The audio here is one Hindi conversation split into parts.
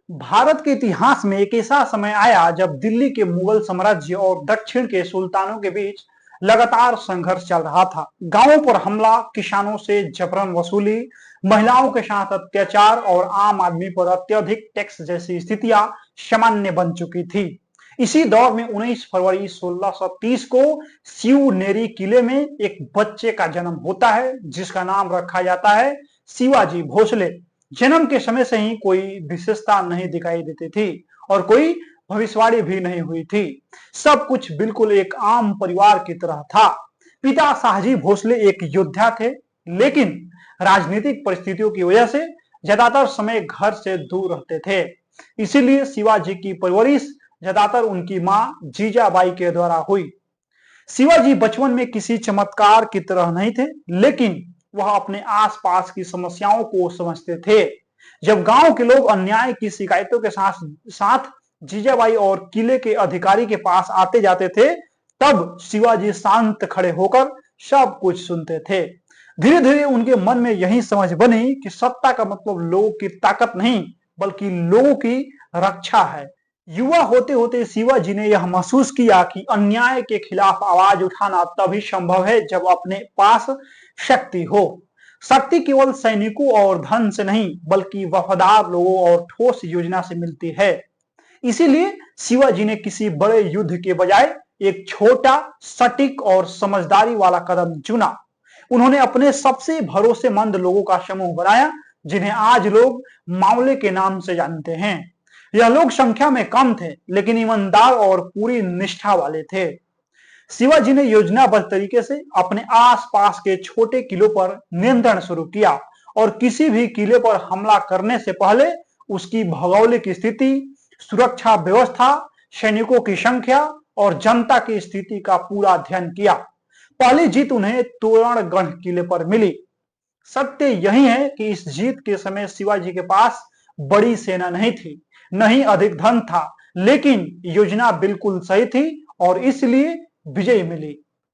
भारत के इतिहास में एक ऐसा समय आया जब दिल्ली के मुगल साम्राज्य और दक्षिण के सुल्तानों के बीच लगातार संघर्ष चल रहा था। गांवों पर हमला, किसानों से जबरन वसूली, महिलाओं के साथ अत्याचार और आम आदमी पर अत्यधिक टैक्स जैसी स्थितियां सामान्य बन चुकी थी। इसी दौर में 19 फरवरी 1630 को शिवनेरी किले में एक बच्चे का जन्म होता है जिसका नाम रखा जाता है शिवाजी भोसले। जन्म के समय से ही कोई विशेषता नहीं दिखाई देती थी और कोई भविष्यवाणी भी नहीं हुई थी। सब कुछ बिल्कुल एक आम परिवार की तरह था। पिता शाहजी भोसले एक योद्धा थे, लेकिन राजनीतिक परिस्थितियों की वजह से ज्यादातर समय घर से दूर रहते थे। इसीलिए शिवाजी की परवरिश ज्यादातर उनकी मां जीजाबाई के द्वारा हुई। शिवाजी बचपन में किसी चमत्कार की तरह नहीं थे, लेकिन वह अपने आसपास की समस्याओं को समझते थे। जब गांव के लोग अन्याय की शिकायतों के साथ साथ जीजाबाई और किले के अधिकारी के पास आते जाते थे, तब शिवाजी शांत खड़े होकर सब कुछ सुनते थे। धीरे धीरे उनके मन में यही समझ बनी कि सत्ता का मतलब लोगों की ताकत नहीं, बल्कि लोगों की रक्षा है। युवा होते होते शिवाजी ने यह महसूस किया कि अन्याय के खिलाफ आवाज उठाना तभी संभव है जब अपने पास शक्ति हो। शक्ति केवल सैनिकों और धन से नहीं, बल्कि वफादार लोगों और ठोस योजना से मिलती है। इसीलिए शिवाजी ने किसी बड़े युद्ध के बजाय एक छोटा, सटीक और समझदारी वाला कदम चुना। उन्होंने अपने सबसे भरोसेमंद लोगों का समूह बनाया, जिन्हें आज लोग मावले के नाम से जानते हैं। यह लोग संख्या में कम थे, लेकिन ईमानदार और पूरी निष्ठा वाले थे। शिवाजी ने योजनाबद्ध तरीके से अपने आसपास के छोटे किलों पर नियंत्रण शुरू किया और किसी भी किले पर हमला करने से पहले उसकी भौगोलिक स्थिति, सुरक्षा व्यवस्था, सैनिकों की संख्या और जनता की स्थिति का पूरा अध्ययन किया। पहली जीत उन्हें तोरणगढ़ किले पर मिली। सत्य यही है कि इस जीत के समय शिवाजी के पास बड़ी सेना नहीं थी, न ही अधिक धन था, लेकिन योजना बिल्कुल सही थी और इसलिए विजय मिली।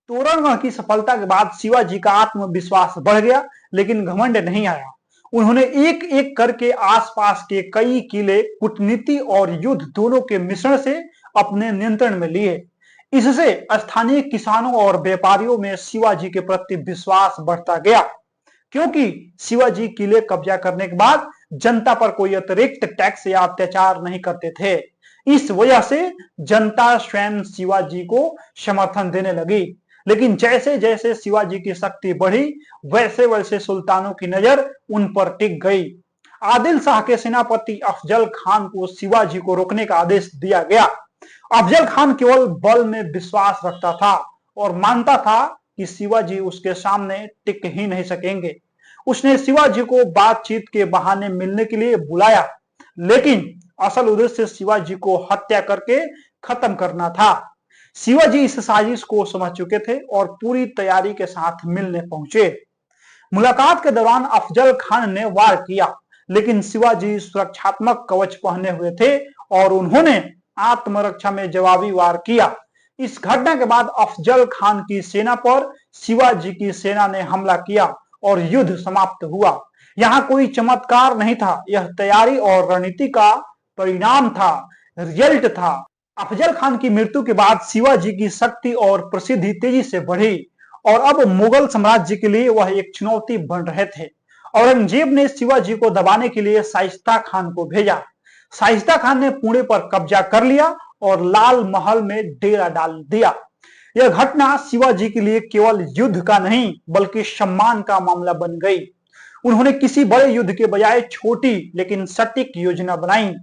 तोरणगढ़ की सफलता के बाद शिवाजी का आत्मविश्वास बढ़ गया, लेकिन घमंड नहीं आया। उन्होंने एक एक करके आसपास के कई किले कूटनीति और युद्ध दोनों के मिश्रण से अपने नियंत्रण में लिए। इससे स्थानीय किसानों और व्यापारियों में शिवाजी के प्रति विश्वास बढ़ता गया, क्योंकि शिवाजी किले कब्जा करने के बाद जनता पर कोई अतिरिक्त टैक्स या अत्याचार नहीं करते थे। इस वजह से जनता स्वयं शिवाजी को समर्थन देने लगी। लेकिन जैसे जैसे शिवाजी की शक्ति बढ़ी, वैसे वैसे सुल्तानों की नजर उन पर टिक गई। आदिल शाह के सेनापति अफजल खान को शिवाजी को रोकने का आदेश दिया गया। अफजल खान केवल बल में विश्वास रखता था और मानता था कि शिवाजी उसके सामने टिक ही नहीं सकेंगे। उसने शिवाजी को बातचीत के बहाने मिलने के लिए बुलाया, लेकिन असल उद्देश्य शिवाजी को हत्या करके खत्म करना था। शिवाजी इस साजिश को समझ चुके थे और पूरी तैयारी के साथ मिलने पहुंचे। मुलाकात के दौरान अफजल खान ने वार किया, लेकिन शिवाजी सुरक्षात्मक कवच पहने हुए थे और उन्होंने आत्मरक्षा में जवाबी वार किया। इस घटना के बाद अफजल खान की सेना पर शिवाजी की सेना ने हमला किया और युद्ध समाप्त हुआ। यहाँ कोई चमत्कार नहीं था, यह तैयारी और रणनीति का परिणाम था, रिजल्ट था। अफजल खान की मृत्यु के बाद शिवाजी की शक्ति और प्रसिद्धि तेजी से बढ़ी और अब मुगल साम्राज्य के लिए वह एक चुनौती बन रहे थे। औरंगजेब ने शिवाजी को दबाने के लिए शाइस्ता खान को भेजा। शाइस्ता खान ने पुणे पर कब्जा कर लिया और लाल महल में डेरा डाल दिया। यह घटना शिवाजी के लिए केवल युद्ध का नहीं, बल्कि सम्मान का मामला बन गई। उन्होंने किसी बड़े युद्ध के बजाय छोटी लेकिन सटीक योजना बनाई।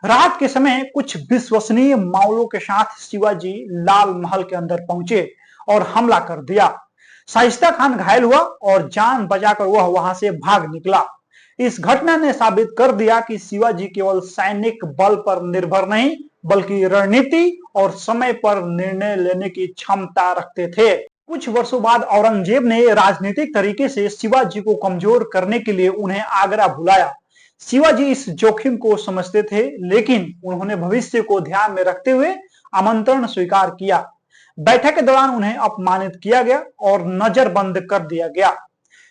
रात के समय कुछ विश्वसनीय मावलों के साथ शिवाजी लाल महल के अंदर पहुंचे और हमला कर दिया। शाइस्ता खान घायल हुआ और जान बचाकर वह वहां से भाग निकला। इस घटना ने साबित कर दिया कि शिवाजी केवल सैनिक बल पर निर्भर नहीं, बल्कि रणनीति और समय पर निर्णय लेने की क्षमता रखते थे। कुछ वर्षों बाद औरंगजेब ने राजनीतिक तरीके से शिवाजी को कमजोर करने के लिए उन्हें आगरा बुलाया। शिवाजी इस जोखिम को समझते थे, लेकिन उन्होंने भविष्य को ध्यान में रखते हुए आमंत्रण स्वीकार किया। बैठक के दौरान उन्हें अपमानित किया गया और नजरबंद कर दिया गया।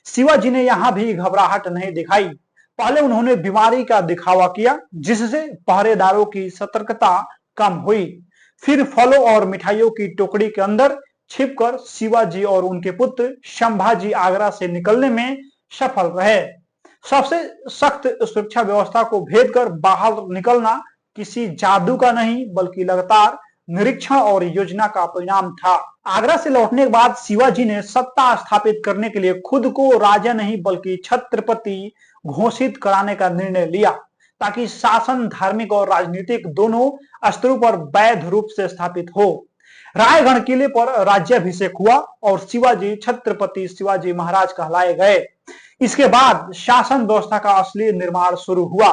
शिवाजी ने यहां भी घबराहट नहीं दिखाई। पहले उन्होंने बीमारी का दिखावा किया, जिससे पहरेदारों की सतर्कता कम हुई। फिर फलों और मिठाइयों की टोकरी के अंदर छिपकर शिवाजी और उनके पुत्र संभाजी आगरा से निकलने में सफल रहे। सबसे सख्त सुरक्षा व्यवस्था को भेद कर बाहर निकलना किसी जादू का नहीं, बल्कि लगातार निरीक्षण और योजना का परिणाम था। आगरा से लौटने के बाद शिवाजी ने सत्ता स्थापित करने के लिए खुद को राजा नहीं बल्कि छत्रपति घोषित कराने का निर्णय लिया, ताकि शासन धार्मिक और राजनीतिक दोनों स्तरों पर वैध रूप से स्थापित हो। रायगढ़ किले पर राज्याभिषेक हुआ और शिवाजी छत्रपति शिवाजी महाराज कहलाए गए। इसके बाद शासन व्यवस्था का असली निर्माण शुरू हुआ।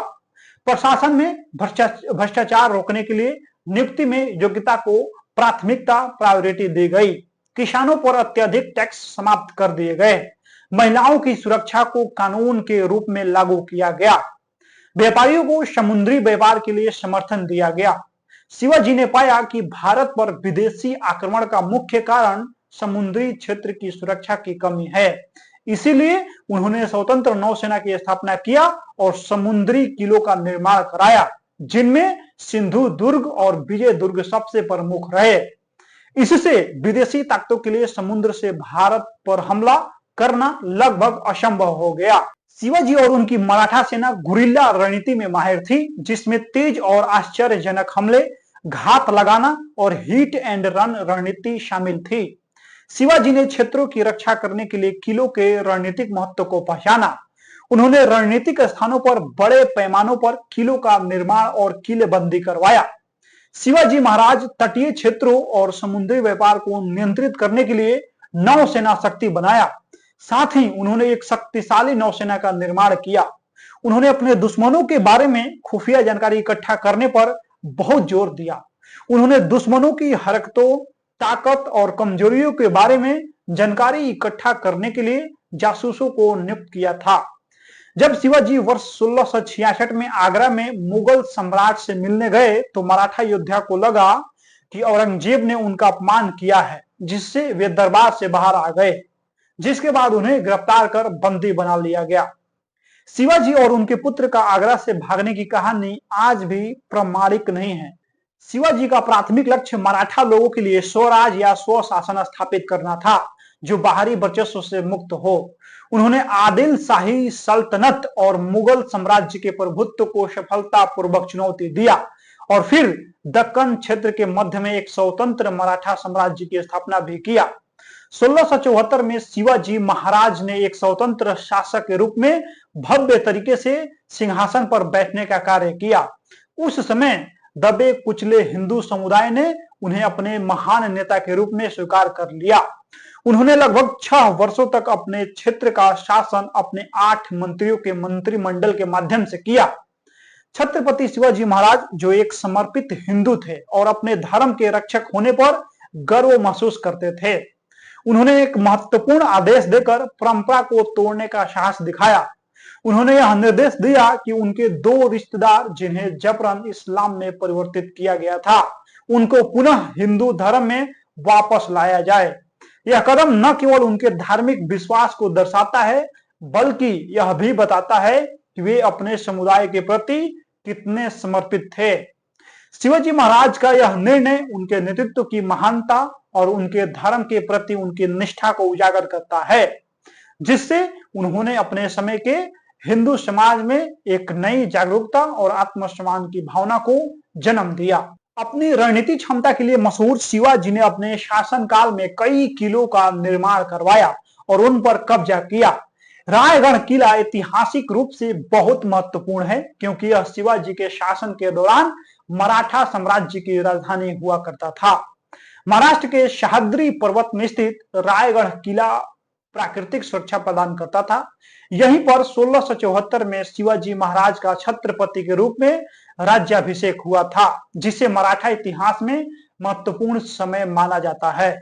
प्रशासन में भ्रष्टाचार रोकने के लिए नियुक्ति में योग्यता को प्राथमिकता प्रायोरिटी दी गई। किसानों पर अत्यधिक टैक्स समाप्त कर दिए गए। महिलाओं की सुरक्षा को कानून के रूप में लागू किया गया। व्यापारियों को समुद्री व्यापार के लिए समर्थन दिया गया। शिवाजी ने पाया कि भारत पर विदेशी आक्रमण का मुख्य कारण समुद्री क्षेत्र की सुरक्षा की कमी है। इसीलिए उन्होंने स्वतंत्र नौसेना की स्थापना किया और समुद्री किलों का निर्माण कराया, जिनमें सिंधु दुर्ग और विजय दुर्ग सबसे प्रमुख रहे। इससे विदेशी ताकतों के लिए समुद्र से भारत पर हमला करना लगभग असंभव हो गया। शिवाजी और उनकी मराठा सेना गुरिल्ला रणनीति में माहिर थी, जिसमें तेज और आश्चर्यजनक हमले, घात लगाना और हिट एंड रन रणनीति शामिल थी। शिवाजी ने क्षेत्रों की रक्षा करने के लिए किलों के रणनीतिक महत्व को पहचाना। उन्होंने रणनीतिक स्थानों पर बड़े पैमानों पर किलों का निर्माण और किलेबंदी करवाया। शिवाजी महाराज तटीय क्षेत्रों और समुद्री व्यापार को नियंत्रित करने के लिए नौसेना शक्ति बनाया। साथ ही उन्होंने एक शक्तिशाली नौसेना का निर्माण किया। उन्होंने अपने दुश्मनों के बारे में खुफिया जानकारी इकट्ठा करने पर बहुत जोर दिया। उन्होंने दुश्मनों की हरकतों, ताकत और कमजोरियों के बारे में जानकारी इकट्ठा करने के लिए जासूसों को नियुक्त किया था। जब शिवाजी वर्ष 1666 में आगरा में मुगल सम्राट से मिलने गए तो मराठा योद्धा को लगा कि औरंगजेब ने उनका अपमान किया है, जिससे वे दरबार से बाहर आ गए, जिसके बाद उन्हें गिरफ्तार कर बंदी बना लिया गया। शिवाजी और उनके पुत्र का आगरा से भागने की कहानी आज भी प्रामाणिक नहीं है। शिवाजी का प्राथमिक लक्ष्य मराठा लोगों के लिए स्वराज या स्वशासन स्थापित करना था, जो बाहरी वर्चस्व से मुक्त हो। उन्होंने आदिल शाही सल्तनत और मुगल साम्राज्य के प्रभुत्व को सफलतापूर्वक चुनौती दिया और फिर दक्कन क्षेत्र के मध्य में एक स्वतंत्र मराठा साम्राज्य की स्थापना भी किया। 1674 में शिवाजी महाराज ने एक स्वतंत्र शासक के रूप में भव्य तरीके से सिंहासन पर बैठने का कार्य किया। उस समय दबे कुचले हिंदू समुदाय ने उन्हें अपने महान नेता के रूप में स्वीकार कर लिया। उन्होंने लगभग 6 वर्षों तक अपने क्षेत्र का शासन अपने 8 मंत्रियों के मंत्रिमंडल के माध्यम से किया। छत्रपति शिवाजी महाराज, जो एक समर्पित हिंदू थे और अपने धर्म के रक्षक होने पर गर्व महसूस करते थे, उन्होंने एक महत्वपूर्ण आदेश देकर परंपरा को तोड़ने का साहस दिखाया। उन्होंने यह निर्देश दिया कि उनके 2 रिश्तेदार, जिन्हें जबरन इस्लाम में परिवर्तित किया गया था, उनको पुनः हिंदू धर्म में वापस लाया जाए। यह कदम न केवल उनके धार्मिक विश्वास को दर्शाता है, बल्कि यह भी बताता है कि वे अपने समुदाय के प्रति कितने समर्पित थे। शिवाजी महाराज का यह निर्णय उनके नेतृत्व की महानता और उनके धर्म के प्रति उनकी निष्ठा को उजागर करता है, जिससे उन्होंने अपने समय के हिंदू समाज में एक नई जागरूकता और आत्मसम्मान की भावना को जन्म दिया। अपनी रणनीतिक क्षमता के लिए मशहूर शिवाजी ने अपने शासनकाल में कई किलों का निर्माण करवाया और उन पर कब्जा किया। रायगढ़ किला ऐतिहासिक रूप से बहुत महत्वपूर्ण है, क्योंकि यह शिवाजी के शासन के दौरान मराठा साम्राज्य की राजधानी हुआ करता था। महाराष्ट्र के सह्याद्री पर्वत में स्थित रायगढ़ किला प्राकृतिक सुरक्षा प्रदान करता था। यहीं पर 1674 में शिवाजी महाराज का छत्रपति के रूप में राज्याभिषेक हुआ था, जिसे मराठा इतिहास में महत्वपूर्ण समय माना जाता है।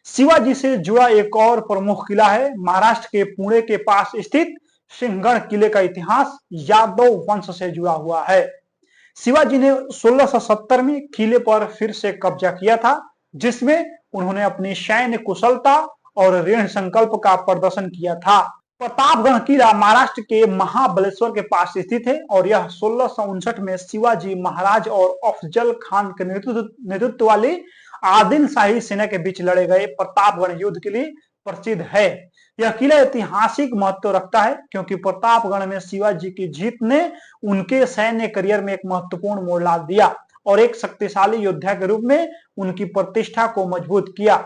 शिवाजी से जुड़ा एक और प्रमुख किला है महाराष्ट्र के पुणे के पास स्थित सिंहगढ़ किले का इतिहास यादव वंश से जुड़ा हुआ है। शिवाजी ने 1670 में किले पर फिर से कब्जा किया था, जिसमें उन्होंने अपनी सैन्य कुशलता और ऋण संकल्प का प्रदर्शन किया था। प्रतापगढ़ किला महाराष्ट्र के महाबलेश्वर के पास स्थित है और यह 1659 में शिवाजी महाराज और अफजल खान के नेतृत्व वाली आदिल शाही सेना के बीच लड़े गए प्रतापगढ़ युद्ध के लिए प्रसिद्ध है। यह किला ऐतिहासिक महत्व रखता है क्योंकि प्रतापगढ़ में शिवाजी की जीत ने उनके सैन्य करियर में एक महत्वपूर्ण मोड़ ला दिया और एक शक्तिशाली योद्धा के रूप में उनकी प्रतिष्ठा को मजबूत किया।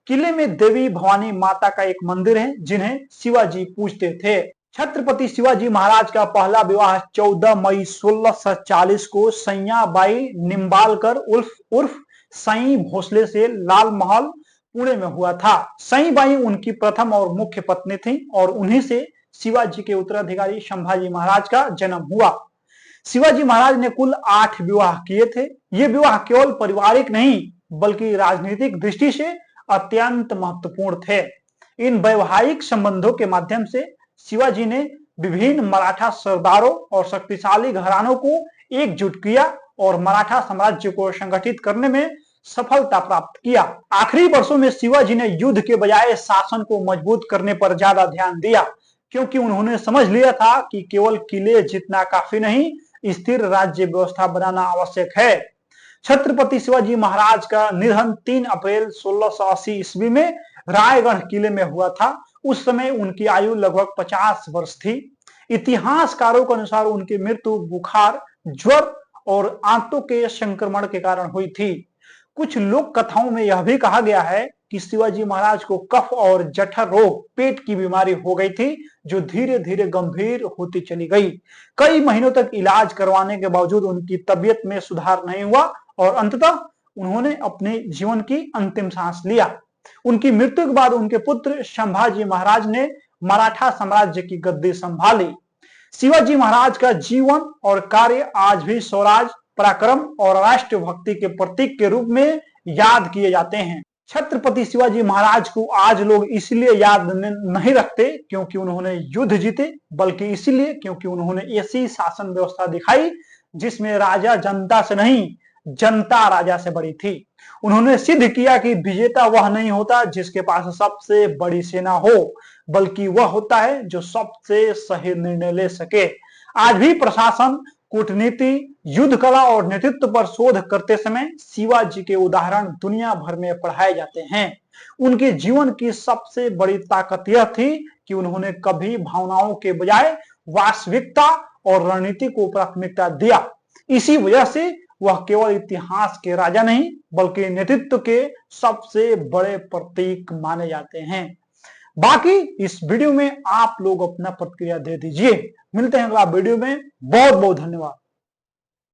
किले में देवी भवानी माता का एक मंदिर है जिन्हें शिवाजी पूजते थे। छत्रपति शिवाजी महाराज का पहला विवाह 14 मई 1640 को सैयाबाई निम्बालकर उर्फ साई भोसले से लाल महल पुणे में हुआ था। साईबाई उनकी प्रथम और मुख्य पत्नी थी और उन्हीं से शिवाजी के उत्तराधिकारी संभाजी महाराज का जन्म हुआ। शिवाजी महाराज ने कुल 8 विवाह किए थे। ये विवाह केवल पारिवारिक नहीं बल्कि राजनीतिक दृष्टि से अत्यंत महत्वपूर्ण थे। इन वैवाहिक संबंधों के माध्यम से शिवाजी ने विभिन्न मराठा सरदारों और शक्तिशाली घरानों को एकजुट किया और मराठा साम्राज्य को संगठित करने में सफलता प्राप्त किया। आखिरी वर्षों में शिवाजी ने युद्ध के बजाय शासन को मजबूत करने पर ज्यादा ध्यान दिया क्योंकि उन्होंने समझ लिया था कि केवल किले जीतना काफी नहीं, स्थिर राज्य व्यवस्था बनाना आवश्यक है। छत्रपति शिवाजी महाराज का निधन 3 अप्रैल 1680 ईस्वी में रायगढ़ किले में हुआ था। उस समय उनकी आयु लगभग 50 वर्ष थी। इतिहासकारों के अनुसार उनकी मृत्यु बुखार, ज्वर और आंतों के संक्रमण के कारण हुई थी। कुछ लोक कथाओं में यह भी कहा गया है कि शिवाजी महाराज को कफ और जठर रोग, पेट की बीमारी हो गई थी जो धीरे धीरे गंभीर होती चली गई। कई महीनों तक इलाज करवाने के बावजूद उनकी तबीयत में सुधार नहीं हुआ और अंततः उन्होंने अपने जीवन की अंतिम सांस लिया। उनकी मृत्यु के बाद उनके पुत्र संभाजी महाराज ने मराठा साम्राज्य की गद्दी संभाली। शिवाजी महाराज का जीवन और कार्य आज भी स्वराज, पराक्रम और राष्ट्रभक्ति के प्रतीक के रूप में याद किए जाते हैं। छत्रपति शिवाजी महाराज को आज लोग इसलिए याद नहीं रखते क्योंकि उन्होंने युद्ध जीते, बल्कि इसलिए क्योंकि उन्होंने ऐसी शासन व्यवस्था दिखाई जिसमें राजा जनता से नहीं, जनता राजा से बड़ी थी। उन्होंने सिद्ध किया कि विजेता वह नहीं होता जिसके पास सबसे बड़ी सेना हो, बल्कि वह होता है जो सबसे सही निर्णय ले सके। आज भी प्रशासन, कूटनीति, युद्ध कला और नेतृत्व पर शोध करते समय शिवाजी के उदाहरण दुनिया भर में पढ़ाए जाते हैं। उनके जीवन की सबसे बड़ी ताकत यह थी कि उन्होंने कभी भावनाओं के बजाय वास्तविकता और रणनीति को प्राथमिकता दिया। इसी वजह से वह केवल इतिहास के राजा नहीं बल्कि नेतृत्व के सबसे बड़े प्रतीक माने जाते हैं। बाकी इस वीडियो में आप लोग अपना प्रतिक्रिया दे दीजिए। मिलते हैं अगला वीडियो में। बहुत बहुत धन्यवाद।